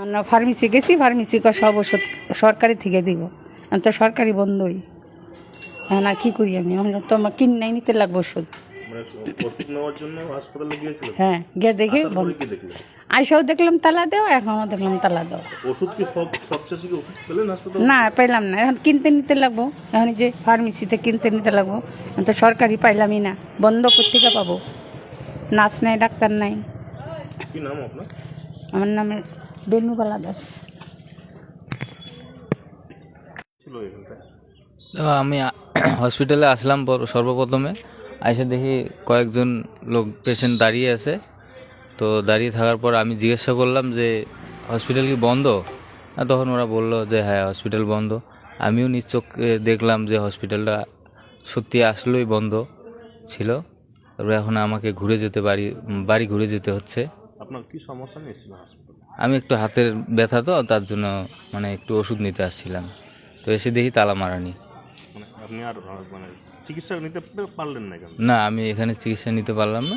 আমরা ফার্মেসি গেছি, ফার্মেসি সব ওষুধ সরকারি থেকে দিব, আমি তো সরকারি বন্ধই। হ্যাঁ না, কী করি আমি? আমি তো আমার কিনে নিতে লাগবে ওষুধ। হ্যাঁ, গিয়ে দেখি আইসাও দেখলাম তালা দেওয়া, এখনও দেখলাম তালা দেওয়া। না পাইলাম না, এখন কিনতে নিতে লাগবো। এখন যে ফার্মেসিতে কিনতে নিতে লাগবো, আমি তো সরকারি পাইলামই না। বন্ধ কোত্থেকে পাবো? নার্স নাই, ডাক্তার নাই। আমার নামে বেনুবালা দাস। আমি হসপিটালে আসলাম সর্বপ্রথমে, এসে দেখি কয়েকজন লোক পেশেন্ট দাঁড়িয়ে আছে। তো দাঁড়িয়ে থাকার পর আমি জিজ্ঞাসা করলাম যে হসপিটাল কি বন্ধ? তখন ওরা বলল যে হ্যাঁ, হসপিটাল বন্ধ। আমিও নিজ চোখে দেখলাম যে হসপিটালটা সত্যি আসলেই বন্ধ ছিল। তারপরে এখন আমাকে বাড়ি ঘুরে যেতে হচ্ছে। আপনার কি সমস্যা নিয়েছিল হাসপাতালে? আমি একটু হাতের ব্যথা, তো তার জন্য মানে একটু ওষুধ নিতে আসছিলাম। তো এসে দেখি তালা মারানি। আপনি আর চিকিৎসা নিতে পারলেন না কেন? না, আমি এখানে চিকিৎসা নিতে পারলাম না।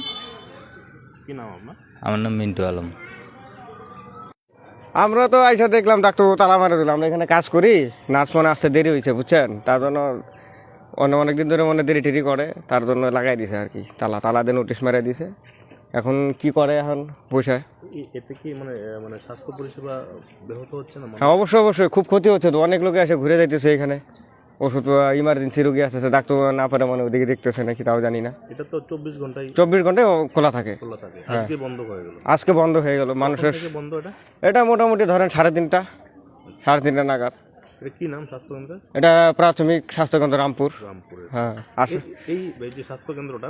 কি নাম আপনার? আমার নাম মিন্টু আলম। আমরা তো আইসা দেখলাম ডাক্তার তালা মারা দিলাম। আমরা এখানে কাজ করি, নার্স মনে আসতে দেরি হয়েছে বুঝছেন, তার জন্য অনেকদিন ধরে মনে দেরি টেরি করে, তার জন্য লাগাই দিছে আর কি তালা দিয়ে নোটিশ মেরে দিছে। এখন কি করে এখন বসে? এতে কি মানে স্বাস্থ্য পরিষেবা ব্যাহত হচ্ছে না? হ্যাঁ, অবশ্যই খুব ক্ষতি হচ্ছে। তো অনেক লোকে এসে ঘুরে যাইতেছে এখানে, ওষুধ ইমার্জেন্সি রোগী আসতেছে, ডাক্তার না পারে ওদিকে দেখতেছে নাকি তাও জানি না। এটা তো 24 ঘন্টায় খোলা থাকে। আজকে বন্ধ হয়ে গেল। আজকে বন্ধ হয়ে গেল। মানুষের বন্ধ এটা মোটামুটি ধরেন 3:30 নাগাদ। কি নাম স্বাস্থ্যকেন্দ্র? এটা প্রাথমিক স্বাস্থ্যকেন্দ্র রামপুর। হ্যাঁ, এই যে স্বাস্থ্যকেন্দ্রটা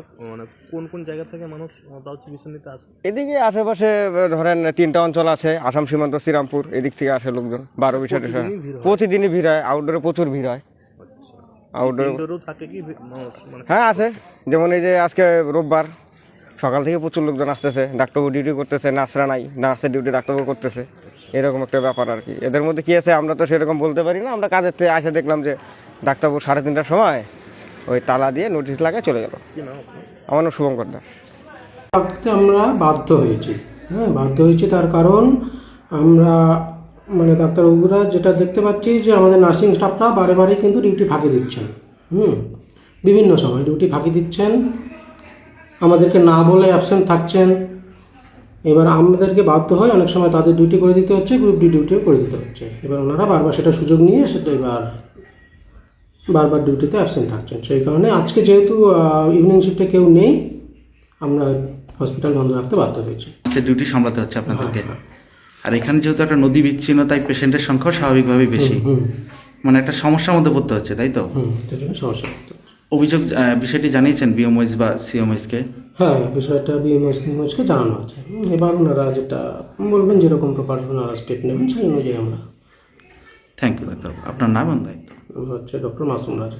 কোন কোন জায়গা থেকে মানুষ তাও চিকিৎসা নিতে আসে? এদিকে আশেপাশে ধরেন 3টা অঞ্চল আছে, আসাম সীমান্ত, শ্রীরামপুর, এদিক থেকে আসে লোকজন। 12-20 প্রতিদিনই ভিড় হয়। আউটডোরে প্রচুর ভিড় হয়। আউটডোরও থাকে কি মানুষ? হ্যাঁ আছে, যেমন এই যে আজকে রোববার, সকাল থেকে প্রচুর লোকজন আসতেছে, ডাক্তারবাবু ডিউটি করতেছে, নার্সরা নাই, নার্সের ডিউটি ডাক্তারবাবু করতেছে, এরকম একটা ব্যাপার আর কি। এদের মধ্যে কি আছে আমরা তো সেরকম বলতে পারি না। আমরা কাজের থেকে আসে দেখলাম যে ডাক্তারবাবু 3:30টার সময় ওই তালা দিয়ে নোটিশ লাগায় চলে গেল। আমার নাম শুভঙ্কর দাস। আমরা বাধ্য হয়েছি, বাধ্য হয়েছি তার কারণ আমরা ডাক্তারবাবুরা যেটা দেখতে পাচ্ছি যে আমাদের নার্সিং স্টাফরা বারে কিন্তু ডিউটি ফাঁকি দিচ্ছেন। বিভিন্ন সময় ডিউটি ফাঁকি দিচ্ছেন, আমাদেরকে না বলে অ্যাবসেন্ট থাকছেন। এবার আমাদেরকে বাধ্য হয় অনেক সময় তাদের ডিউটি করে দিতে হচ্ছে, গ্রুপ ডি ডিউটিও করে দিতে হচ্ছে। এবার ওনারা বারবার সেটা সুযোগ নিয়ে বারবার ডিউটিতে অ্যাবসেন্ট থাকছেন। সেই কারণে আজকে যেহেতু ইভিনিং শিফটে কেউ নেই, আমরা হসপিটাল বন্ধ রাখতে বাধ্য হয়েছি। ডিউটি সামলাতে হচ্ছে আপনাদেরকে। আর এখানে যেহেতু একটা নদী বিচ্ছিন্ন, তাই পেশেন্টের সংখ্যাও স্বাভাবিকভাবেই বেশি। মানে একটা সমস্যার মধ্যে পড়তে হচ্ছে, তাই তো? সমস্যা। অভিযোগ বিষয়টি জানিয়েছেন বিএমওএইচ বা সিএমওএইচকে? হ্যাঁ, বিষয়টা বিএমওএইচকে জানানো আছে। এবার ওনারা যেটা বলবেন, যেরকম প্রপার ওনারা স্টেপ নেবেন সেই অনুযায়ী আমরা। Thank you doctor. আপনার নাম এবং দায়িত্ব? হচ্ছে ডক্টর মাসুম রাজা।